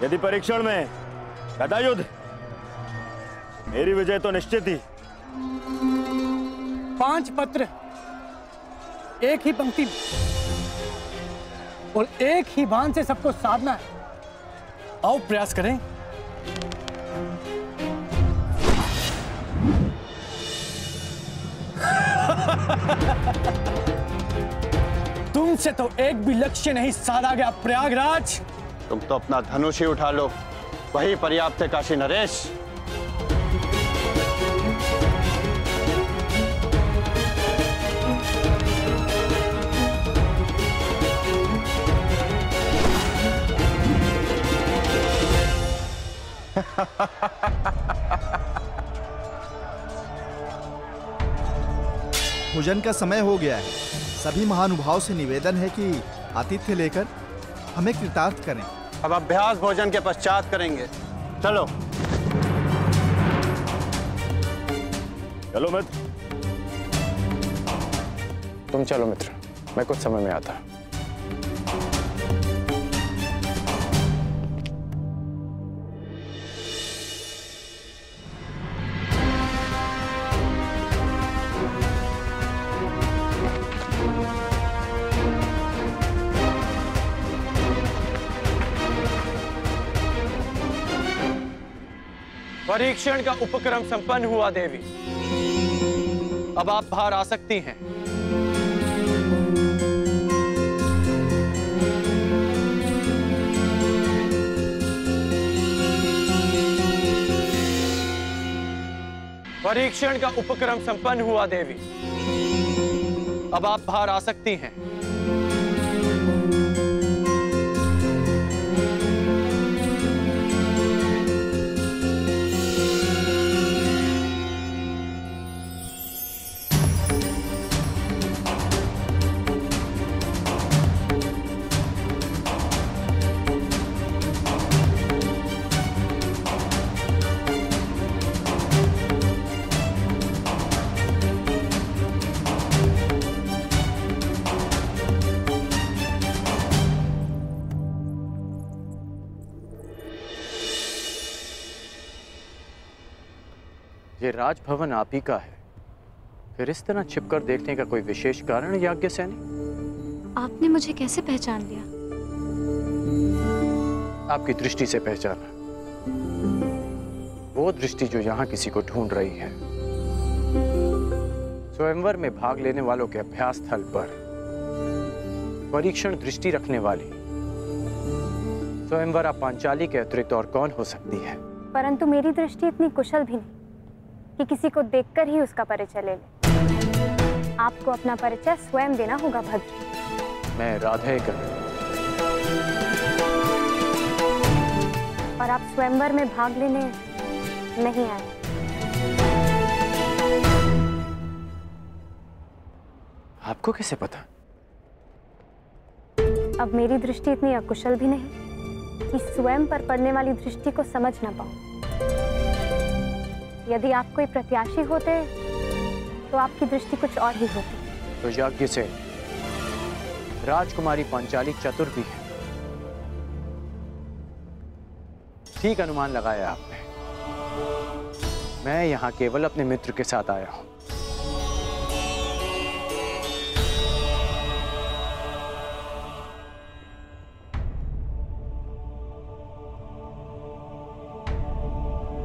यदि परीक्षण में गदायुद्ध, मेरी विजय तो निश्चित ही। 5 पत्र एक ही पंक्ति में और एक ही बाण से सबको साधना है। आओ प्रयास करें। तुमसे तो एक भी लक्ष्य नहीं साधा गया प्रयागराज। तुम तो अपना धनुष ही उठा लो, वही पर्याप्त है काशी नरेश। भोजन का समय हो गया है। सभी महानुभाव से निवेदन है कि आतिथ्य लेकर हमें कृतार्थ करें। अब अभ्यास भोजन के पश्चात करेंगे। चलो चलो मित्र। तुम चलो मित्र, मैं कुछ समय में आता। परीक्षण का उपक्रम संपन्न हुआ देवी। अब आप बाहर आ सकती हैं। परीक्षण का उपक्रम संपन्न हुआ देवी। अब आप बाहर आ सकती हैं। ये राजभवन आप ही का है, फिर इस तरह छिपकर देखने का कोई विशेष कारण याज्ञसेनी? आपने मुझे कैसे पहचान लिया? आपकी दृष्टि से पहचाना, वो दृष्टि जो यहाँ किसी को ढूंढ रही है। स्वयंवर में भाग लेने वालों के अभ्यास स्थल पर परीक्षण दृष्टि रखने वाली स्वयंवरा पांचाली के अतिरिक्त और कौन हो सकती है? परंतु मेरी दृष्टि इतनी कुशल भी नहीं कि किसी को देखकर ही उसका परिचय ले ले। आपको अपना परिचय स्वयं देना होगा भद्र। मैं राधेकर। और आप स्वयंवर में भाग लेने नहीं आए। आपको कैसे पता? अब मेरी दृष्टि इतनी अकुशल भी नहीं कि स्वयं पर पड़ने वाली दृष्टि को समझ ना पाऊं। यदि आप कोई प्रत्याशी होते तो आपकी दृष्टि कुछ और ही होती। तो यज्ञ से राजकुमारी पांचाली चतुर भी है। ठीक अनुमान लगाया आपने। मैं यहाँ केवल अपने मित्र के साथ आया हूं।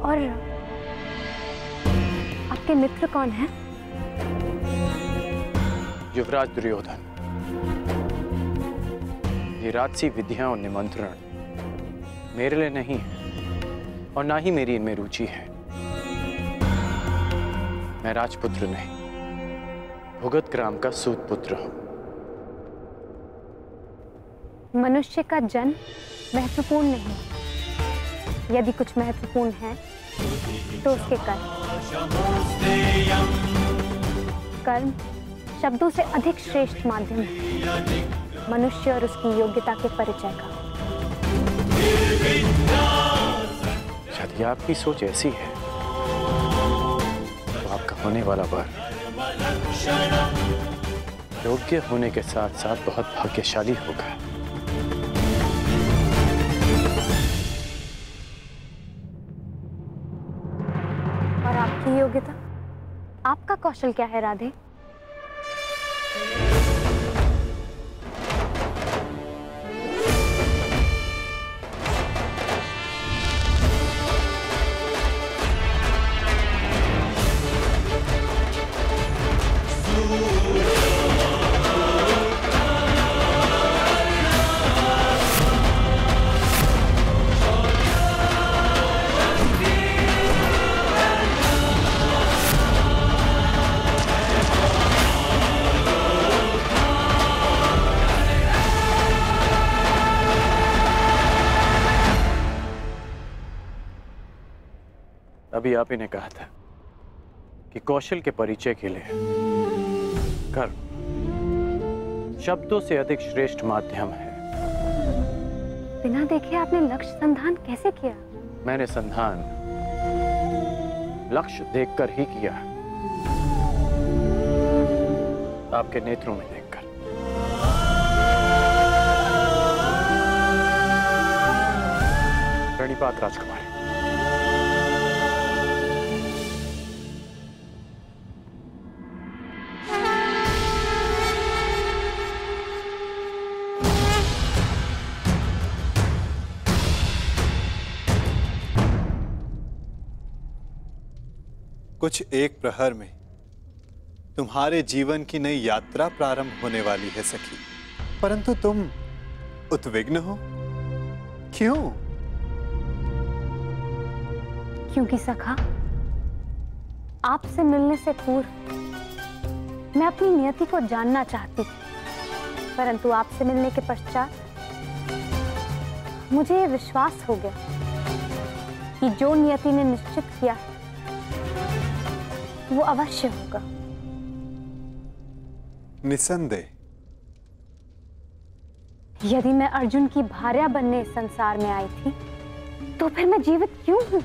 और आपके मित्र कौन हैं? युवराज दुर्योधन। ये राजसी विधियां और निमंत्रण मेरे लिए नहीं है और ना ही मेरी इनमें रुचि है। मैं राजपुत्र नहीं, भुगत ग्राम का सूत पुत्र हूं। मनुष्य का जन्म महत्वपूर्ण नहीं, यदि कुछ महत्वपूर्ण है तो उसके कर्म। कर्म शब्दों से अधिक श्रेष्ठ माध्यम है मनुष्य और उसकी योग्यता के परिचय का। यदि आपकी सोच ऐसी है तो आपका होने वाला वर योग्य होने के साथ साथ बहुत भाग्यशाली होगा। योग्यता? आपका कौशल क्या है राधे? अभी आप ही ने कहा था कि कौशल के परिचय के लिए कर्म शब्दों से अधिक श्रेष्ठ माध्यम है। बिना देखे आपने लक्ष्य संधान कैसे किया? मैंने संधान लक्ष्य देखकर ही किया, आपके नेत्रों में देखकर। प्रणिपात राजकुमारी। कुछ एक प्रहर में तुम्हारे जीवन की नई यात्रा प्रारंभ होने वाली है सखी, परंतु तुम उद्विग्न हो, क्यों? क्योंकि सखा, आपसे मिलने से पूर्व मैं अपनी नियति को जानना चाहती थी, परंतु आपसे मिलने के पश्चात मुझे ये विश्वास हो गया कि जो नियति ने निश्चित किया है वो अवश्य होगा। निसंदेह। यदि मैं अर्जुन की भार्या बनने इस संसार में आई थी, तो फिर मैं जीवित क्यों हूं?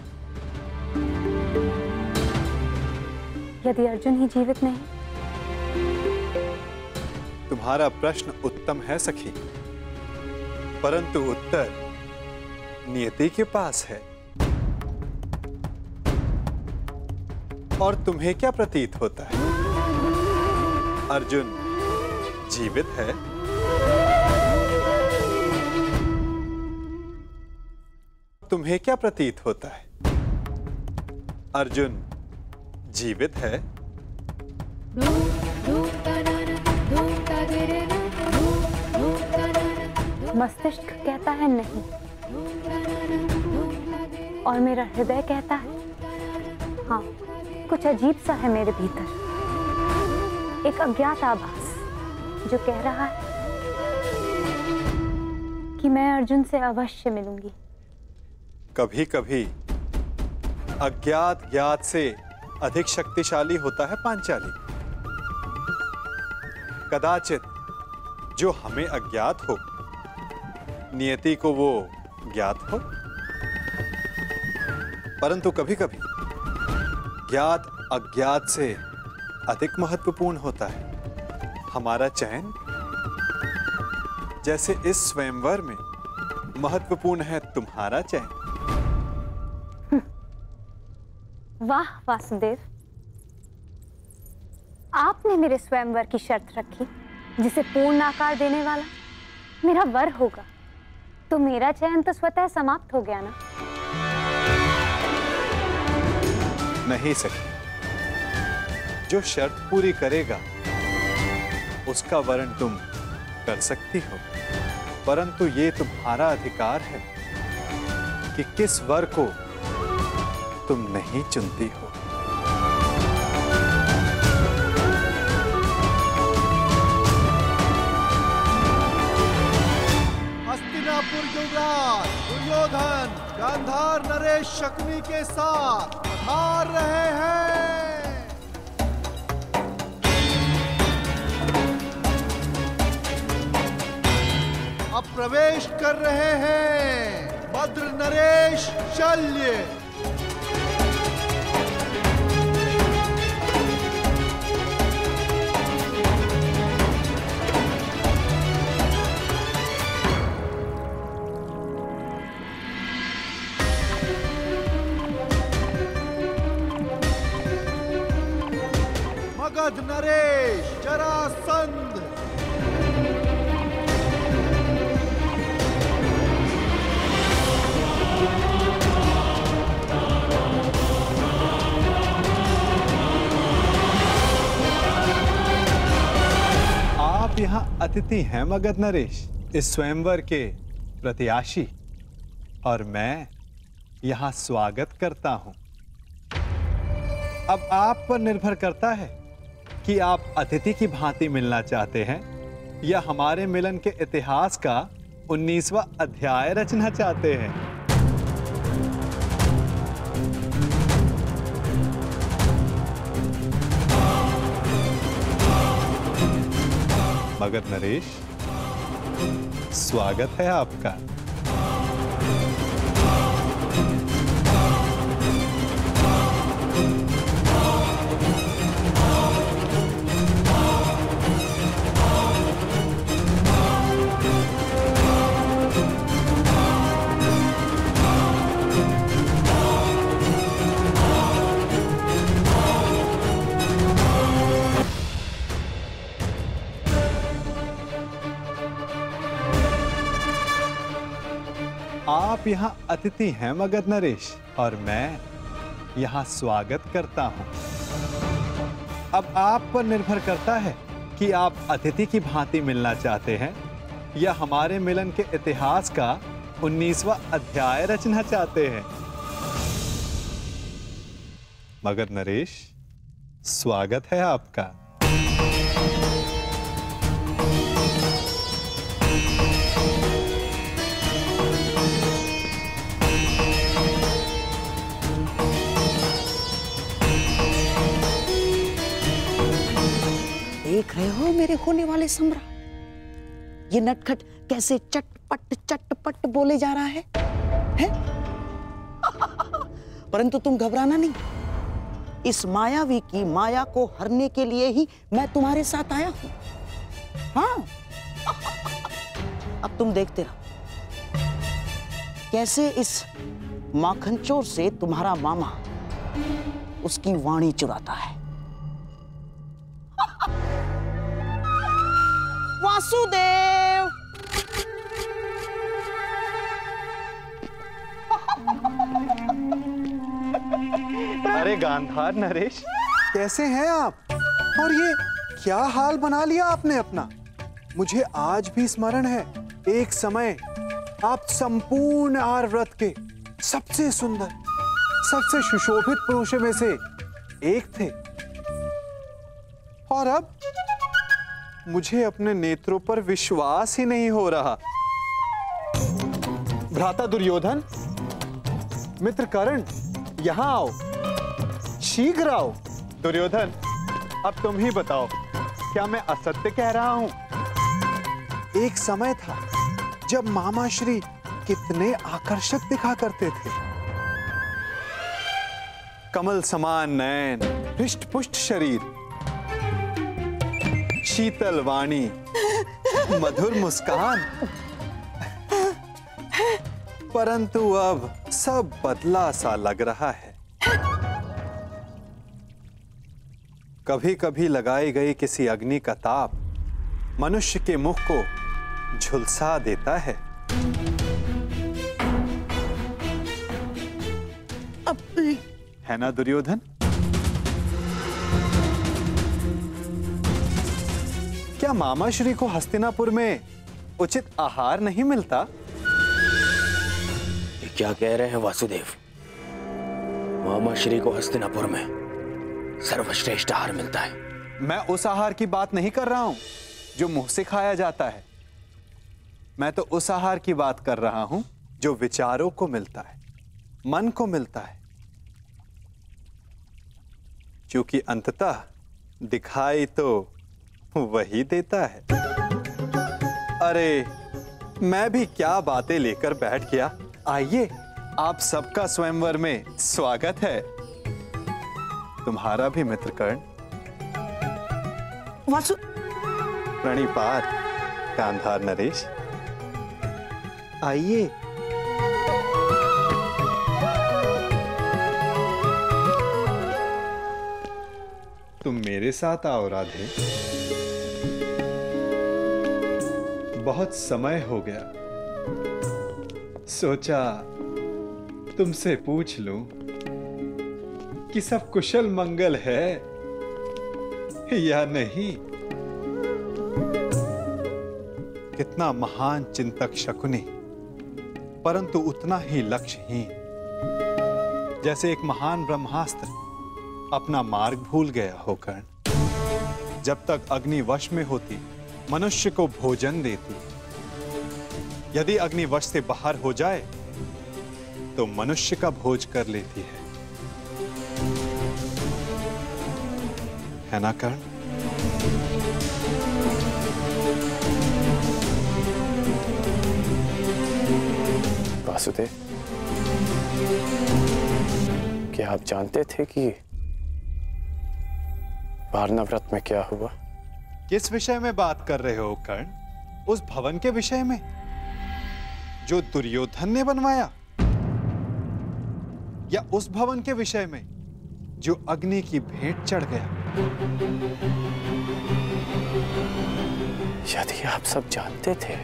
यदि अर्जुन ही जीवित नहीं। तुम्हारा प्रश्न उत्तम है सखी, परंतु उत्तर नियति के पास है। और तुम्हें क्या प्रतीत होता है? अर्जुन जीवित है? तुम्हें क्या प्रतीत होता है? अर्जुन जीवित है? मस्तिष्क कहता है नहीं, और मेरा हृदय कहता है हाँ। कुछ अजीब सा है मेरे भीतर, एक अज्ञात आभास जो कह रहा है कि मैं अर्जुन से अवश्य मिलूंगी। कभी कभी अज्ञात ज्ञात से अधिक शक्तिशाली होता है पांचाली। कदाचित जो हमें अज्ञात हो, नियति को वो ज्ञात हो, परंतु कभी कभी ज्ञात अज्ञात से अधिक महत्वपूर्ण होता है हमारा चयन। जैसे इस स्वयंवर में महत्वपूर्ण है तुम्हारा चयन। वाह वासुदेव, आपने मेरे स्वयंवर की शर्त रखी जिसे पूर्ण आकार देने वाला मेरा वर होगा, तो मेरा चयन तो स्वतः समाप्त हो गया ना? नहीं सके, जो शर्त पूरी करेगा उसका वर्ण तुम कर सकती हो, परंतु ये तुम्हारा अधिकार है कि किस वर को तुम नहीं चुनती हो। हस्तिनापुर युवराज दुर्योधन गांधार नरेश शकुनी के साथ पधार रहे हैं। अब प्रवेश कर रहे हैं भद्र नरेश शल्य। मगध नरेश जरासंध। आप यहाँ अतिथि हैं मगध नरेश, इस स्वयंवर के प्रत्याशी, और मैं यहाँ स्वागत करता हूँ। अब आप पर निर्भर करता है कि आप अतिथि की भांति मिलना चाहते हैं या हमारे मिलन के इतिहास का 19वां अध्याय रचना चाहते हैं। मगध नरेश, स्वागत है आपका। आप यहाँ अतिथि हैं मगध नरेश, और मैं यहाँ स्वागत करता हूँ। अब आप पर निर्भर करता है कि आप अतिथि की भांति मिलना चाहते हैं या हमारे मिलन के इतिहास का 19वां अध्याय रचना चाहते हैं। मगध नरेश, स्वागत है आपका। देख रहे हो मेरे होने वाले सम्राट, ये नटखट कैसे चटपट चटपट बोले जा रहा है? परंतु तुम घबराना नहीं, इस मायावी की माया को हरने के लिए ही मैं तुम्हारे साथ आया हूं। हाँ, अब तुम देखते रहो कैसे इस माखनचोर से तुम्हारा मामा उसकी वाणी चुराता है। वासुदेव, अरे गांधार नरेश, कैसे हैं आप? और ये क्या हाल बना लिया आपने अपना? मुझे आज भी स्मरण है, एक समय आप संपूर्ण आर्यव्रत के सबसे सुंदर, सबसे सुशोभित पुरुषों में से एक थे, और अब मुझे अपने नेत्रों पर विश्वास ही नहीं हो रहा। भ्राता दुर्योधन, मित्र कर्ण, यहां आओ, शीघ्र आओ। दुर्योधन, अब तुम ही बताओ, क्या मैं असत्य कह रहा हूं? एक समय था जब मामा श्री कितने आकर्षक दिखा करते थे। कमल समान नयन, हृष्ट पुष्ट शरीर, शीतल वाणी, मधुर मुस्कान। परंतु अब सब बदला सा लग रहा है। कभी कभी लगाई गई किसी अग्नि का ताप मनुष्य के मुख को झुलसा देता है। है ना दुर्योधन? क्या मामा श्री को हस्तिनापुर में उचित आहार नहीं मिलता? ये क्या कह रहे हैं वासुदेव? मामा श्री को हस्तिनापुर में सर्वश्रेष्ठ आहार मिलता है। मैं उस आहार की बात नहीं कर रहा हूं जो मुंह से खाया जाता है। मैं तो उस आहार की बात कर रहा हूं जो विचारों को मिलता है, मन को मिलता है, क्योंकि अंततः दिखाई तो वही देता है। अरे, मैं भी क्या बातें लेकर बैठ गया। आइए, आप सबका स्वयंवर में स्वागत है। तुम्हारा भी मित्र कर्ण। वासु, प्रणिपात गांधार नरेश। आइए। तुम मेरे साथ आओ राधे। बहुत समय हो गया, सोचा तुमसे पूछ लूं कि सब कुशल मंगल है या नहीं। कितना महान चिंतक शकुनी, परंतु उतना ही लक्ष्यहीन, जैसे एक महान ब्रह्मास्त्र अपना मार्ग भूल गया हो कर्ण। जब तक अग्नि वश में होती मनुष्य को भोजन देती, यदि अग्नि वश से बाहर हो जाए तो मनुष्य का भोज कर लेती है ना कर्ण? वासुदेव, क्या आप जानते थे कि वारणा व्रत में क्या हुआ? किस विषय में बात कर रहे हो कर्ण? उस भवन के विषय में जो दुर्योधन ने बनवाया, या उस भवन के विषय में जो अग्नि की भेंट चढ़ गया? यदि आप सब जानते थे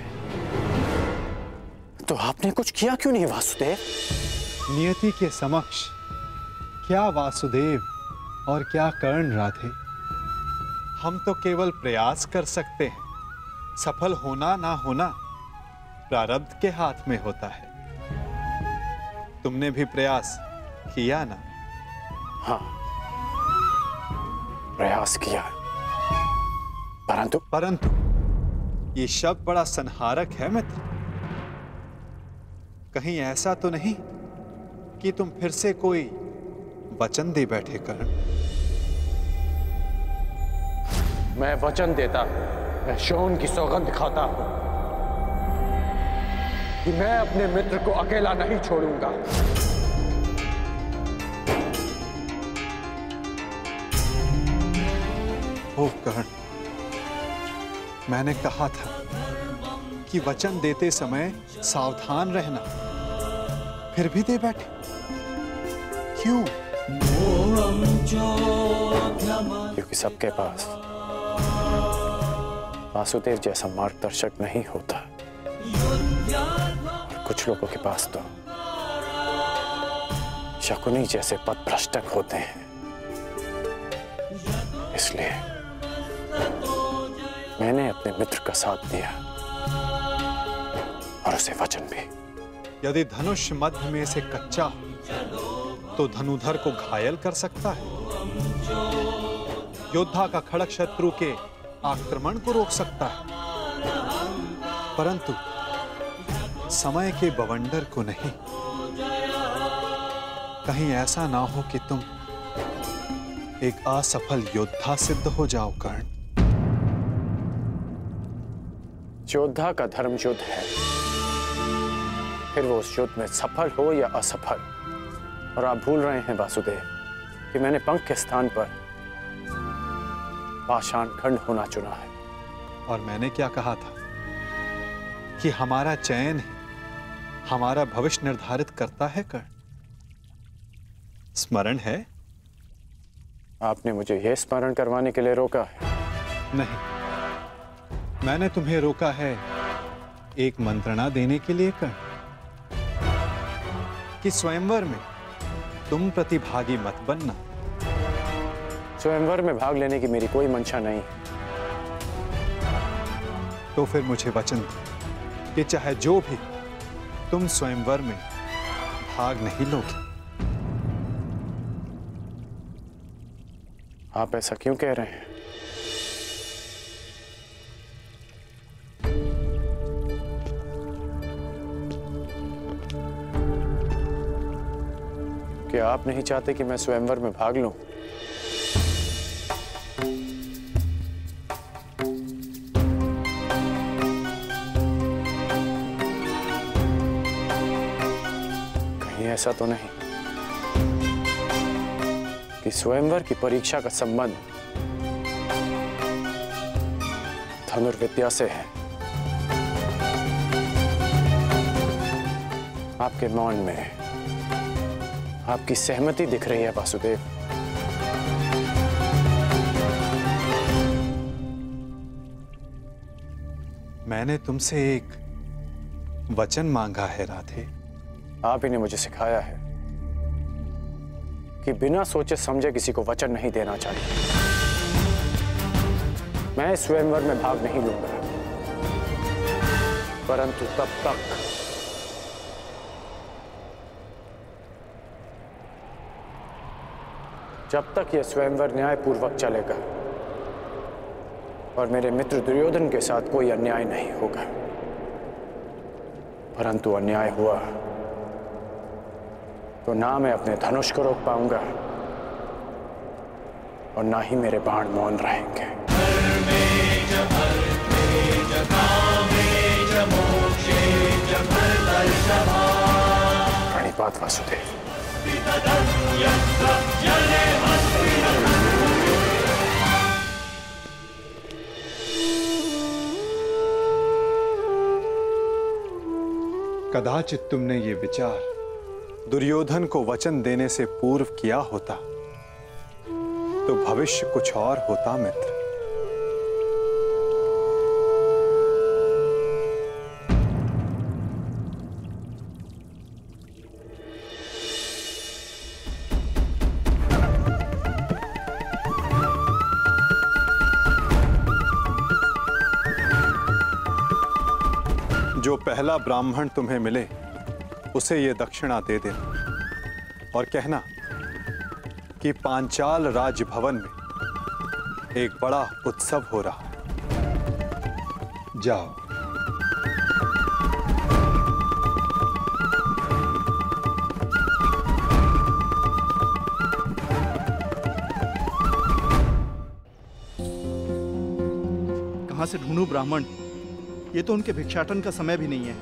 तो आपने कुछ किया क्यों नहीं वासुदेव? नियति के समक्ष क्या वासुदेव और क्या कर्ण राधे, हम तो केवल प्रयास कर सकते हैं। सफल होना ना होना प्रारब्ध के हाथ में होता है। तुमने भी प्रयास किया ना? हाँ, प्रयास किया, परंतु ये शब्द बड़ा संहारक है मित्र। कहीं ऐसा तो नहीं कि तुम फिर से कोई वचन दे बैठे कर्ण? मैं वचन देता हूं, मैं शोन की सौगंध खाता हूं कि मैं अपने मित्र को अकेला नहीं छोड़ूंगा। ओ कर्ण, मैंने कहा था कि वचन देते समय सावधान रहना, फिर भी दे बैठे क्यों? क्योंकि सबके पास वासुदेव जैसा मार्गदर्शक नहीं होता, और कुछ लोगों के पास तो शकुनी जैसे पथभ्रष्टक होते हैं। इसलिए मैंने अपने मित्र का साथ दिया और उसे वचन भी। यदि धनुष मध्य में से कच्चा हो तो धनुधर को घायल कर सकता है। योद्धा का खड़ग शत्रु के आक्रमण को रोक सकता है, परंतु समय के बवंडर को नहीं। कहीं ऐसा ना हो कि तुम एक असफल योद्धा सिद्ध हो जाओ कर्ण। योद्धा का धर्म युद्ध है, फिर वो उस युद्ध में सफल हो या असफल। और आप भूल रहे हैं वासुदेव कि मैंने पंख के स्थान पर पाषाण खंड होना चुना है। और मैंने क्या कहा था कि हमारा चयन ही हमारा भविष्य निर्धारित करता है कर्ण? स्मरण है? आपने मुझे यह स्मरण करवाने के लिए रोका है? नहीं, मैंने तुम्हें रोका है एक मंत्रणा देने के लिए कर्ण, कि स्वयंवर में तुम प्रतिभागी मत बनना। स्वयंवर में भाग लेने की मेरी कोई मंशा नहीं। तो फिर मुझे वचन दो कि चाहे जो भी, तुम स्वयंवर में भाग नहीं लोगे। आप ऐसा क्यों कह रहे हैं? क्या आप नहीं चाहते कि मैं स्वयंवर में भाग लूं? कहीं ऐसा तो नहीं कि स्वयंवर की परीक्षा का संबंध धनुर्विद्या से है? आपके मौन में आपकी सहमति दिख रही है वासुदेव। मैंने तुमसे एक वचन मांगा है राधे। आप ही ने मुझे सिखाया है कि बिना सोचे समझे किसी को वचन नहीं देना चाहिए। मैं स्वयंवर में भाग नहीं लूंगा, परंतु तब तक जब तक यह स्वयंवर न्यायपूर्वक चलेगा और मेरे मित्र दुर्योधन के साथ कोई अन्याय नहीं होगा। परंतु अन्याय हुआ तो ना मैं अपने धनुष को रोक पाऊंगा और ना ही मेरे बाण मौन रहेंगे। प्रणिपात वासुदेव। कदाचित तुमने ये विचार दुर्योधन को वचन देने से पूर्व किया होता तो भविष्य कुछ और होता मित्र। जो पहला ब्राह्मण तुम्हें मिले उसे ये दक्षिणा दे देना और कहना कि पांचाल राजभवन में एक बड़ा उत्सव हो रहा है। जाओ। कहां से ढूंढूं ब्राह्मण? ये तो उनके भिक्षाटन का समय भी नहीं है।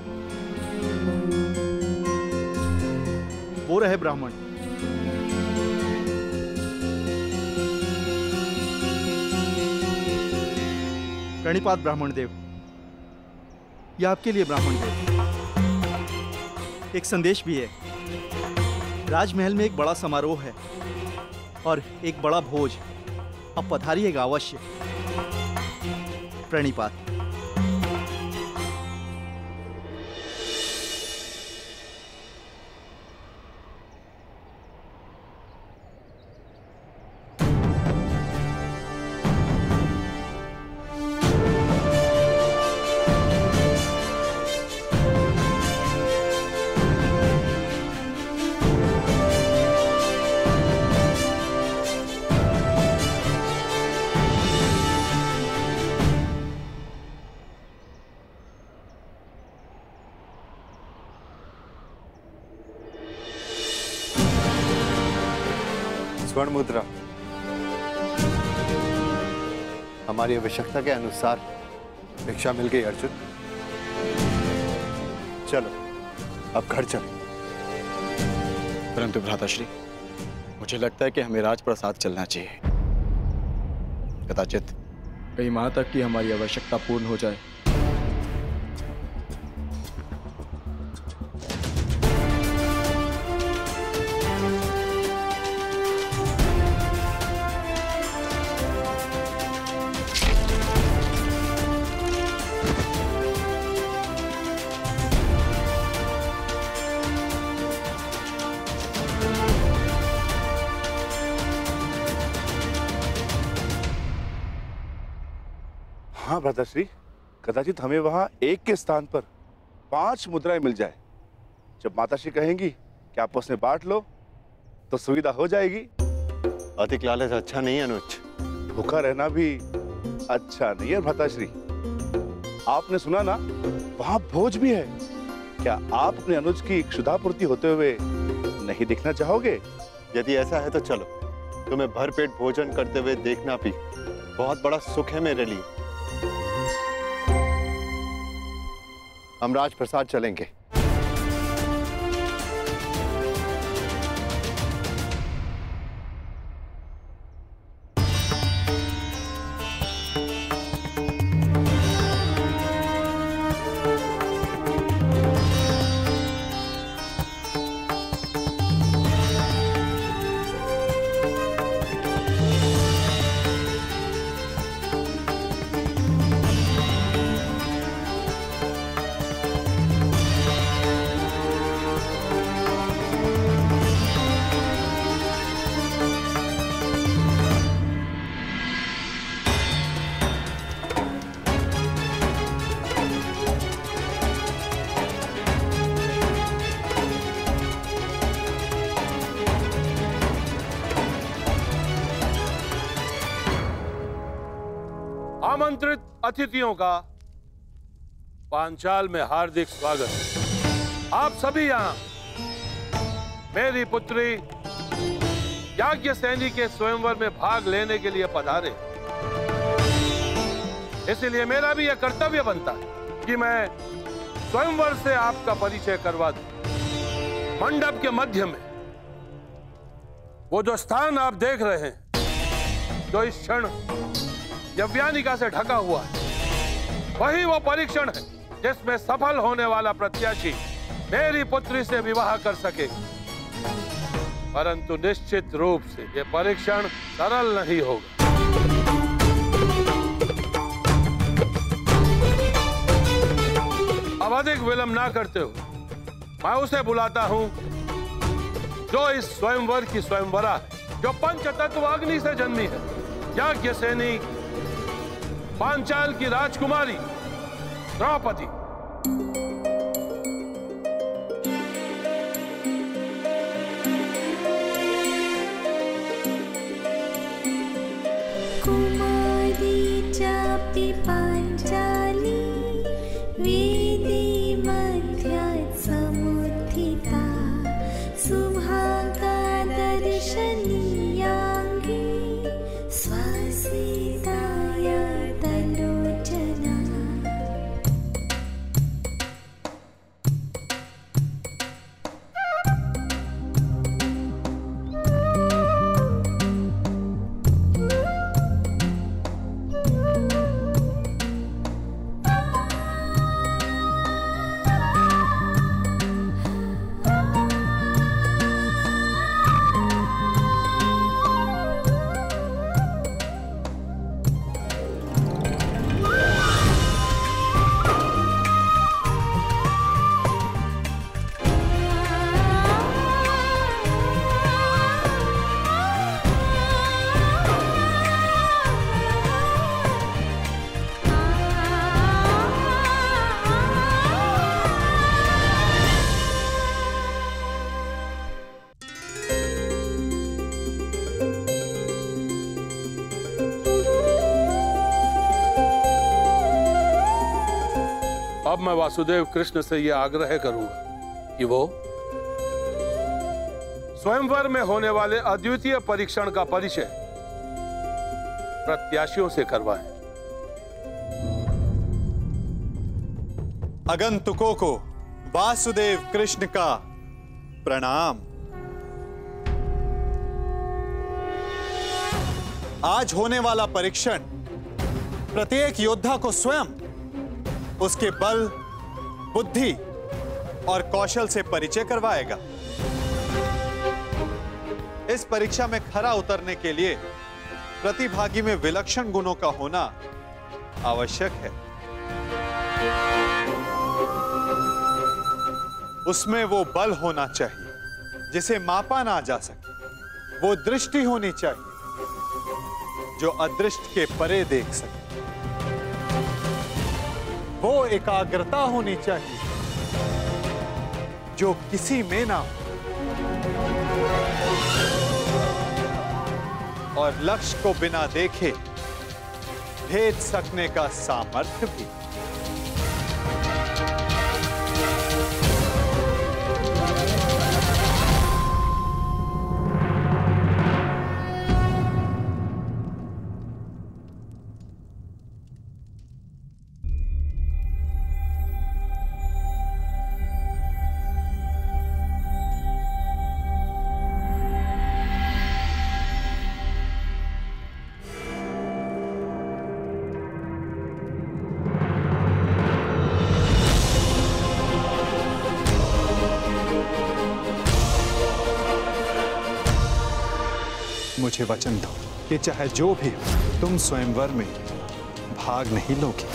वो रहे ब्राह्मण। प्रणिपात ब्राह्मण देव। यह आपके लिए ब्राह्मण देव। एक संदेश भी है। राजमहल में एक बड़ा समारोह है और एक बड़ा भोज। अब पधारिएगा अवश्य। प्रणिपात। स्वर्ण मुद्रा हमारी आवश्यकता के अनुसार भिक्षा मिल गई अर्जुन। चलो अब घर चलो। परंतु भ्राताश्री, मुझे लगता है कि हमें राजप्रसाद चलना चाहिए। कदाचित कहीं वहां तक कि हमारी आवश्यकता पूर्ण हो जाए। हाँ भ्राताश्री, कदाचित हमें वहां एक के स्थान पर 5 मुद्राएं मिल जाए। जब माताश्री कहेंगी कि आपस में बांट लो तो सुविधा हो जाएगी। अधिक लालच अच्छा नहीं अनुज। भूखा रहना भी अच्छा नहीं है भ्राताश्री। आपने सुना ना, वहां भोज भी है। क्या आप अपने अनुज की क्षुधापूर्ति होते हुए नहीं देखना चाहोगे? यदि ऐसा है तो चलो। तुम्हें भरपेट भोजन करते हुए देखना भी बहुत बड़ा सुख है मेरे लिए। हम राजप्रसाद चलेंगे। आमंत्रित अतिथियों का पांचाल में हार्दिक स्वागत। आप सभी यहाँ मेरी पुत्री याज्ञसेनी के स्वयंवर में भाग लेने के लिए पधारे। इसलिए मेरा भी यह कर्तव्य बनता है कि मैं स्वयंवर से आपका परिचय करवा दूं। मंडप के मध्य में वो जो स्थान आप देख रहे हैं, जो इस क्षण यव्यानिका से ढका हुआ है, वही वो परीक्षण है जिसमें सफल होने वाला प्रत्याशी मेरी पुत्री से विवाह कर सके। परंतु निश्चित रूप से यह परीक्षण सरल नहीं होगा। अब अधिक विलंब ना करते हो, मैं उसे बुलाता हूं जो इस स्वयंवर की स्वयंवरा है, जो पंचतत्व अग्नि से जन्मी है, याज्ञसेनी पांचाल की राजकुमारी द्रौपदी। कुमारी चापि पांचाली वेदी मध्यात् समुत्थिता सुभागा दर्शनीयाङ्गी स्वसीताय तलोचना। अब मैं वासुदेव कृष्ण से यह आग्रह करूंगा कि वो स्वयंवर में होने वाले अद्वितीय परीक्षण का परिचय प्रत्याशियों से करवाएं। आगंतुकों को वासुदेव कृष्ण का प्रणाम। आज होने वाला परीक्षण प्रत्येक योद्धा को स्वयं उसके बल, बुद्धि और कौशल से परिचय करवाएगा। इस परीक्षा में खरा उतरने के लिए प्रतिभागी में विलक्षण गुणों का होना आवश्यक है। उसमें वो बल होना चाहिए जिसे मापा ना जा सके, वो दृष्टि होनी चाहिए जो अदृष्ट के परे देख सके, वो एकाग्रता होनी चाहिए जो किसी में ना हो, और लक्ष्य को बिना देखे भेद सकने का सामर्थ्य भी। मुझे वचन दो कि चाहे जो भी हो, तुम स्वयंवर में भाग नहीं लोगे।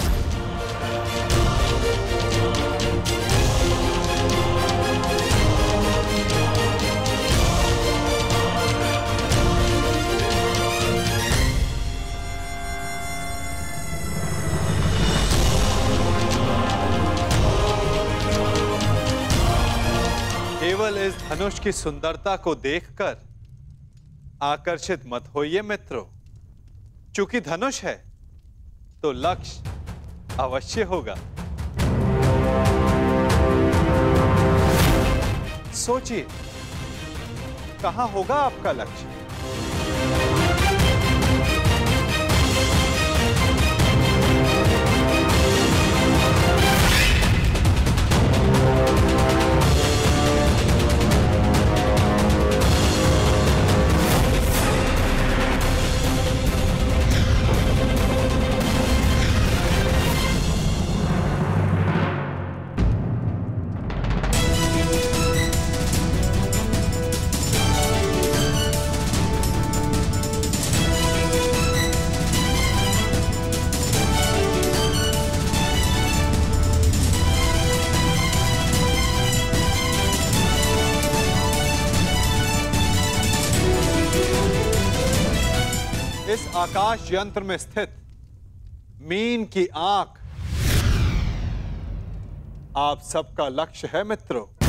केवल इस धनुष की सुंदरता को देखकर आकर्षित मत होइए मित्रों, चूंकि धनुष है तो लक्ष्य अवश्य होगा। सोचिए, कहां होगा आपका लक्ष्य? इस आकाश यंत्र में स्थित मीन की आंख आप सबका लक्ष्य है मित्रों।